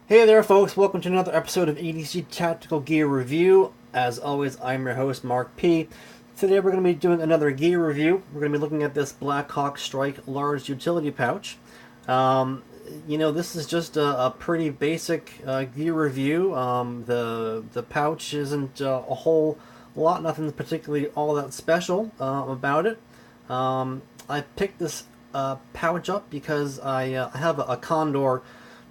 Hey there folks, welcome to another episode of EDC Tactical Gear Review. As always, I'm your host, Mark P. Today we're going to be doing another gear review. We're going to be looking at this BLACKHAWK S.T.R.I.K.E large utility pouch. This is just a pretty basic gear review. The pouch isn't a whole lot, nothing particularly all that special about it. I picked this pouch up because I have a Condor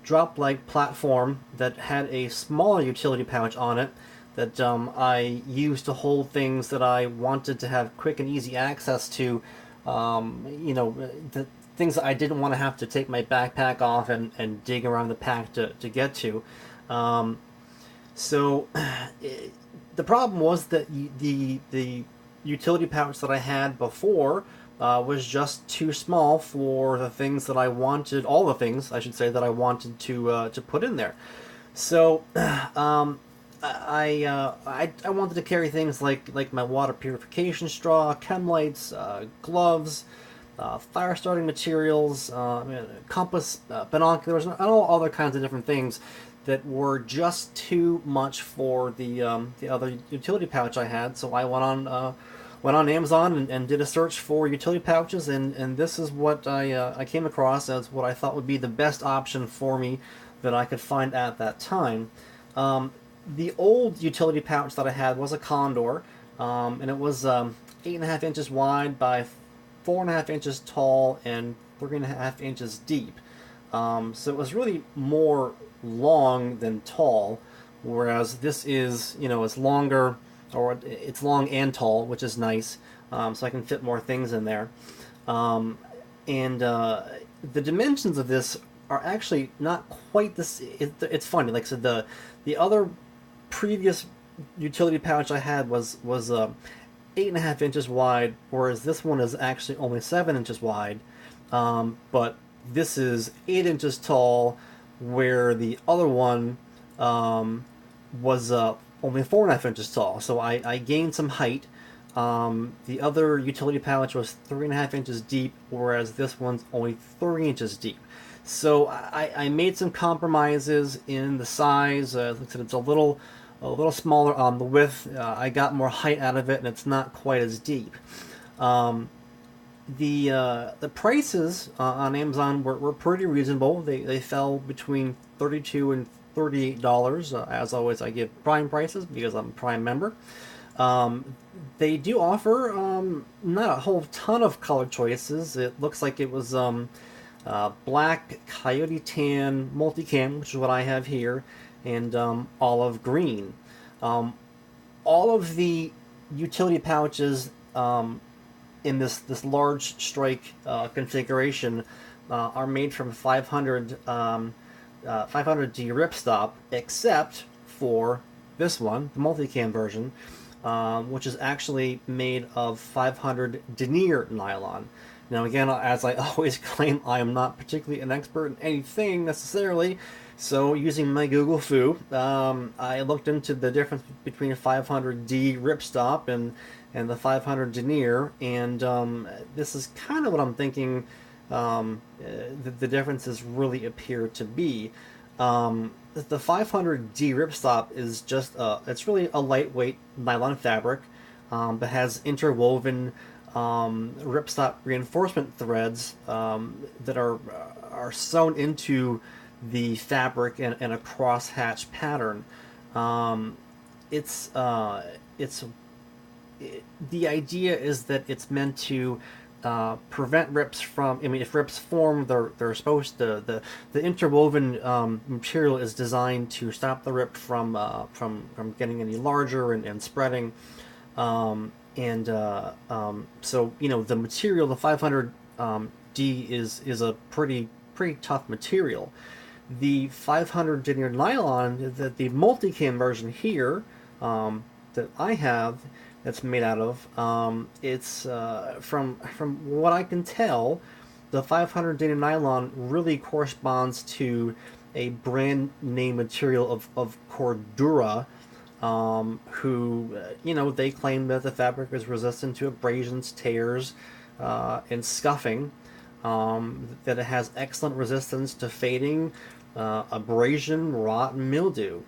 drop-like platform that had a smaller utility pouch on it that I used to hold things that I wanted to have quick and easy access to. The things that I didn't want to have to take my backpack off and dig around the pack to get to. Um, so the problem was that the utility pouch that I had before was just too small for the things that I wanted, all the things I should say that I wanted to put in there. So I wanted to carry things like my water purification straw, chem lights, gloves, fire starting materials, compass, binoculars, and all other kinds of different things that were just too much for the other utility pouch I had. So I went on Amazon and did a search for utility pouches, and this is what I came across as what I thought would be the best option for me that I could find at that time. The old utility pouch that I had was a Condor, and it was 8.5 inches wide by 4.5 inches tall and 3.5 inches deep. So it was really more long than tall, whereas this is, it's longer, or it's long and tall, which is nice. So I can fit more things in there. And the dimensions of this are actually not quite this. It's funny. Like, so the other previous utility pouch I had was 8.5 inches wide, whereas this one is actually only 7 inches wide. But this is 8 inches tall, where the other one was only 4.5 inches tall. So I gained some height. The other utility pouch was 3.5 inches deep, whereas this one's only 3 inches deep. So I made some compromises in the size. Like I said, it's a little smaller on the width. I got more height out of it, and it's not quite as deep. Um, the prices on Amazon were pretty reasonable. They fell between $32 and $38. As always, I give Prime prices because I'm a Prime member. They do offer not a whole ton of color choices. It looks like it was black, coyote tan, multicam, which is what I have here, and olive green. Um, all of the utility pouches in this large S.T.R.I.K.E configuration are made from 500D ripstop, except for this one, the multicam version, which is actually made of 500 denier nylon. Now, again, as I always claim, I am not particularly an expert in anything necessarily, so using my Google Foo, I looked into the difference between 500D ripstop and the 500 denier, and this is kind of what I'm thinking the differences really appear to be. The 500D ripstop is just it's really a lightweight nylon fabric that has interwoven ripstop reinforcement threads that are sewn into the fabric in a crosshatch pattern. Um, it's the idea is that it's meant to prevent rips from. I mean, if rips form, they're supposed to. The interwoven material is designed to stop the rip from getting any larger and spreading. So the material, the 500 D is a pretty tough material. The 500 denier nylon, the multicam version here that I have, that's made out of, it's from what I can tell, the 500 denier nylon really corresponds to a brand name material of Cordura, who, they claim that the fabric is resistant to abrasions, tears, and scuffing, that it has excellent resistance to fading, abrasion, rot, and mildew.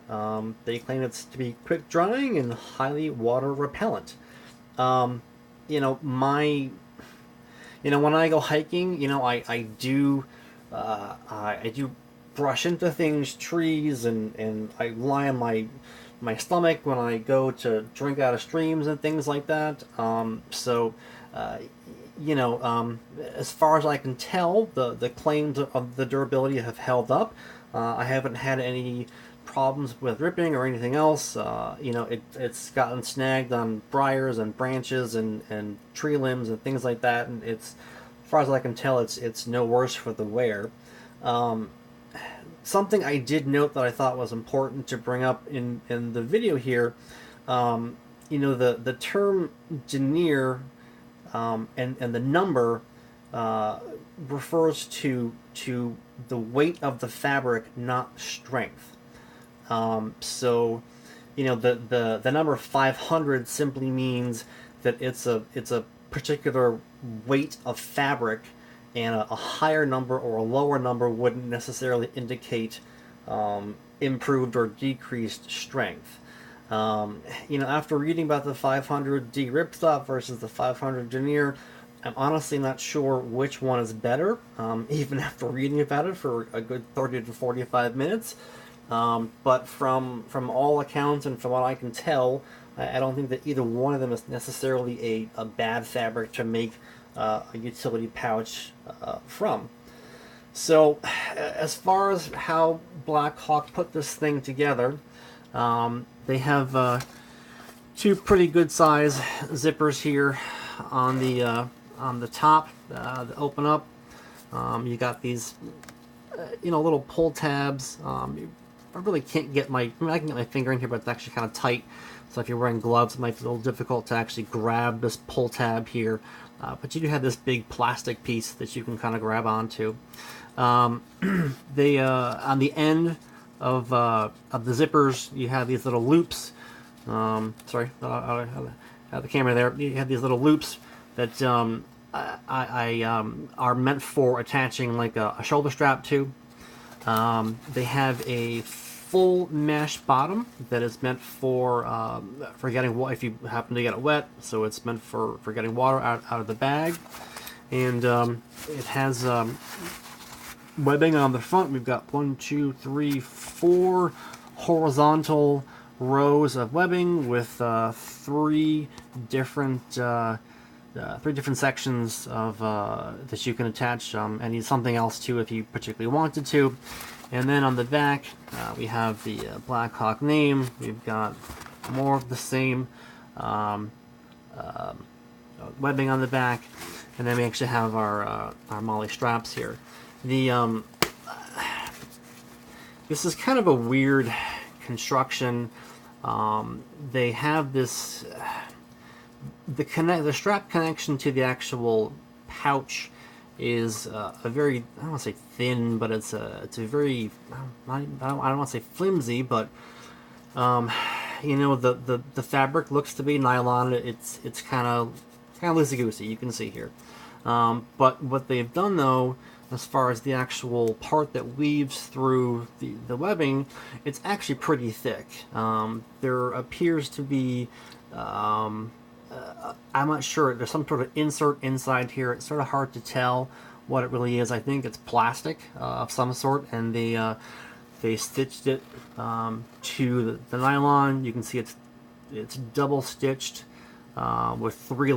They claim it's to be quick drying and highly water repellent. Um, you know, my when I go hiking, I do brush into things, trees, and I lie on my stomach when I go to drink out of streams and things like that. Uh, as far as I can tell, the claims of the durability have held up. I haven't had any problems with ripping or anything else. It's gotten snagged on briars and branches and tree limbs and things like that, and as far as I can tell, it's no worse for the wear. Um, Something I did note that I thought was important to bring up in the video here, the term denier and the number uh, refers to the weight of the fabric, not strength. So, the number 500 simply means that it's a particular weight of fabric, and a higher number or a lower number wouldn't necessarily indicate improved or decreased strength. After reading about the 500D ripstop versus the 500 denier, I'm honestly not sure which one is better, even after reading about it for a good 30 to 45 minutes. But from all accounts and from what I can tell, I don't think that either one of them is necessarily a bad fabric to make a utility pouch from. So, as far as how BLACKHAWK put this thing together, they have two pretty good size zippers here on the top that open up. You got these little pull tabs. I really can't get I can get my finger in here, but it's actually kind of tight. So if you're wearing gloves, it might be a little difficult to actually grab this pull tab here. But you do have this big plastic piece that you can kind of grab onto. They on the end of the zippers, you have these little loops. Sorry, I have the camera there. You have these little loops that are meant for attaching like a shoulder strap to. They have a full mesh bottom that is meant for getting if you happen to get it wet. So it's meant for getting water out of the bag, and it has webbing on the front. We've got 1, 2, 3, 4 horizontal rows of webbing with three different sections of that you can attach and something else to if you particularly wanted to. And then on the back, we have the BLACKHAWK name. We've got more of the same webbing on the back, and then we actually have our MOLLE straps here. The this is kind of a weird construction. They have this the strap connection to the actual pouch is a very, I don't want to say thin, but it's a very, I don't want to say flimsy, but the fabric looks to be nylon. It's kind of loosey goosey. You can see here, but what they've done though, as far as the actual part that weaves through the webbing, it's actually pretty thick. There appears to be I'm not sure. There's some sort of insert inside here. It's sort of hard to tell what it really is. I think it's plastic of some sort, and they stitched it to the nylon. You can see it's double stitched with three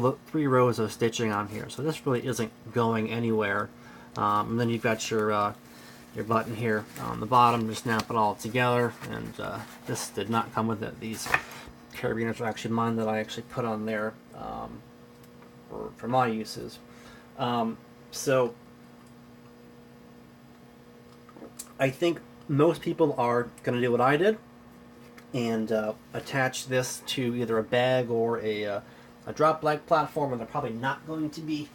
rows of stitching on here. So this really isn't going anywhere. And then you've got your button here on the bottom to snap it all together. And this did not come with it. These carabiners are actually mine that I actually put on there for my uses. So I think most people are going to do what I did and attach this to either a bag or a drop leg platform, and they're probably not going to be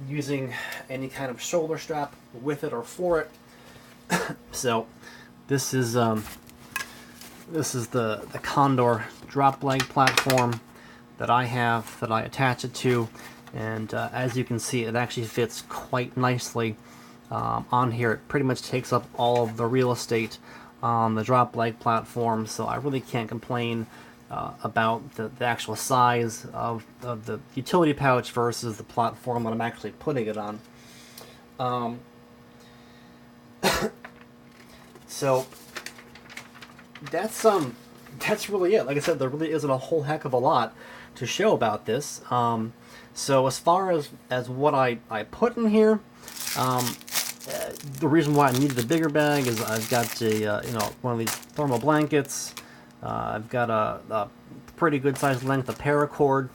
using any kind of shoulder strap with it or for it. So this is the Condor drop leg platform that I have, that I attach it to, and as you can see, it actually fits quite nicely on here. It pretty much takes up all of the real estate on the drop leg platform, so I really can't complain about the actual size of the utility pouch versus the platform that I'm actually putting it on. So that's really it. Like I said, there really isn't a whole heck of a lot to show about this. So as far as what I put in here, the reason why I needed a bigger bag is I've got a one of these thermal blankets. I've got a pretty good sized length of paracord.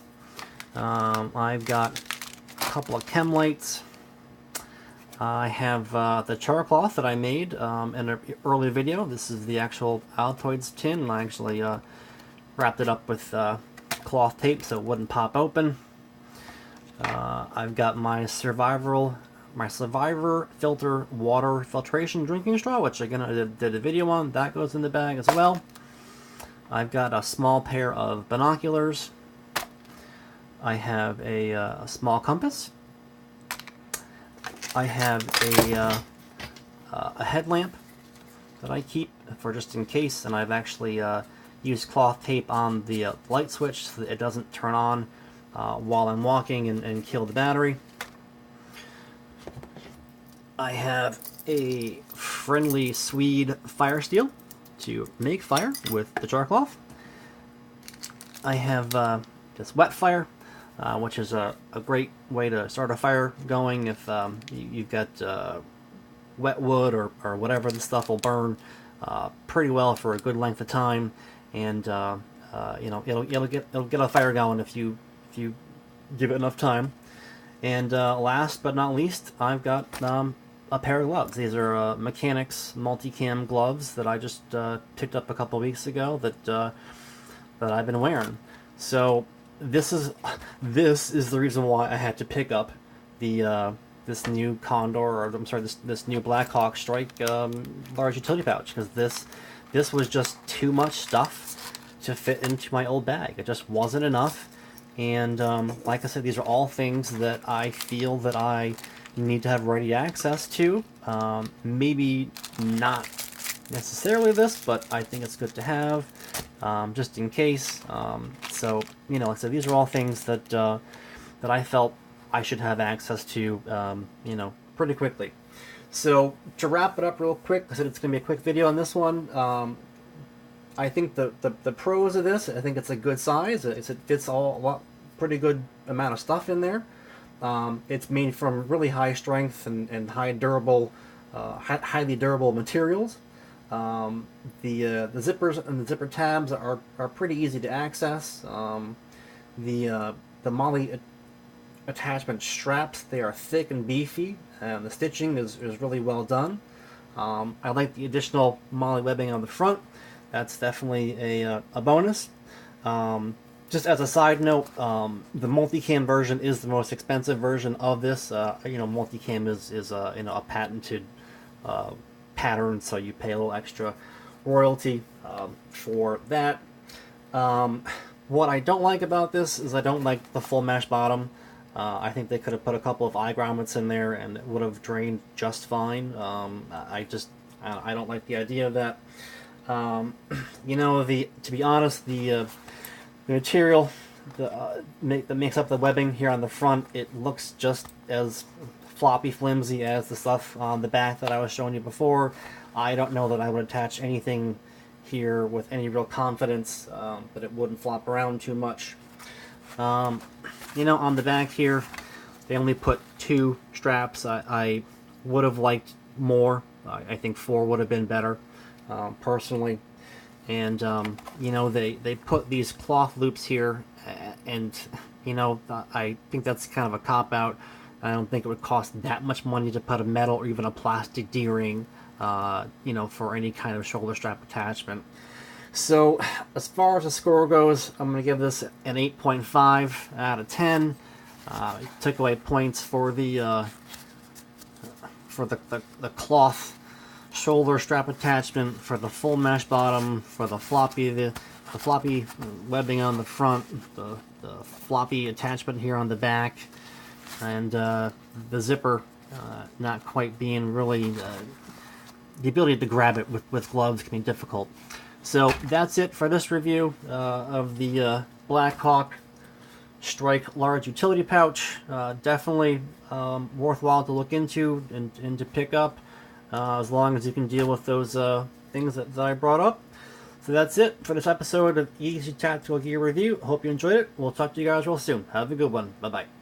I've got a couple of chem lights. I have the char cloth that I made in an early video. This is the actual Altoids tin, and I actually wrapped it up with cloth tape so it wouldn't pop open. I've got my Survivor filter water filtration drinking straw, which again I did a video on. That goes in the bag as well. I've got a small pair of binoculars. I have a small compass. I have a headlamp that I keep for just in case, and I've actually used cloth tape on the light switch so that it doesn't turn on while I'm walking and kill the battery. I have a friendly Swede fire steel to make fire with the char cloth. I have this wet fire, which is a great way to start a fire going if you've got wet wood or whatever. The stuff will burn pretty well for a good length of time, and it'll get a fire going if you give it enough time. And last but not least, I've got a pair of gloves. These are Mechanics multicam gloves that I just picked up a couple weeks ago that I've been wearing. So this is the reason why I had to pick up the this new Condor, or I'm sorry, this new BLACKHAWK S.T.R.I.K.E large utility pouch, because this was just too much stuff to fit into my old bag. It just wasn't enough. And like I said, these are all things that I feel that I need to have ready access to. Maybe not necessarily this, but I think it's good to have just in case. So like I said, these are all things that that I felt I should have access to pretty quickly. So to wrap it up real quick, I said it's going to be a quick video on this one. I think the pros of this, I think it's a good size. It fits pretty good amount of stuff in there. It's made from really high strength and highly durable materials. The zippers and the zipper tabs are pretty easy to access. The MOLLE attachment straps, they are thick and beefy, and the stitching is really well done. I like the additional MOLLE webbing on the front. That's definitely a bonus. Just as a side note, the multicam version is the most expensive version of this. Multicam is a patented pattern, so you pay a little extra royalty for that. What I don't like about this is I don't like the full mesh bottom. I think they could have put a couple of eye grommets in there and it would have drained just fine. I don't like the idea of that. To be honest, the material that makes up the webbing here on the front, it looks just as floppy flimsy as the stuff on the back that I was showing you before. I don't know that I would attach anything here with any real confidence that it wouldn't flop around too much. On the back here, they only put 2 straps. I would have liked more. I think 4 would have been better, personally. And they put these cloth loops here, and I think that's kind of a cop-out. I don't think it would cost that much money to put a metal or even a plastic D-ring for any kind of shoulder strap attachment. So as far as the score goes, I'm going to give this an 8.5 out of 10. Took away points for the cloth shoulder strap attachment, for the full mesh bottom, for the floppy webbing on the front, the floppy attachment here on the back, and the zipper not quite being really the ability to grab it with gloves can be difficult. So that's it for this review of the BLACKHAWK S.T.R.I.K.E large utility pouch. Definitely worthwhile to look into and to pick up, as long as you can deal with those things that I brought up. So that's it for this episode of Easy Tactical Gear Review. Hope you enjoyed it. We'll talk to you guys real soon. Have a good one. Bye-bye.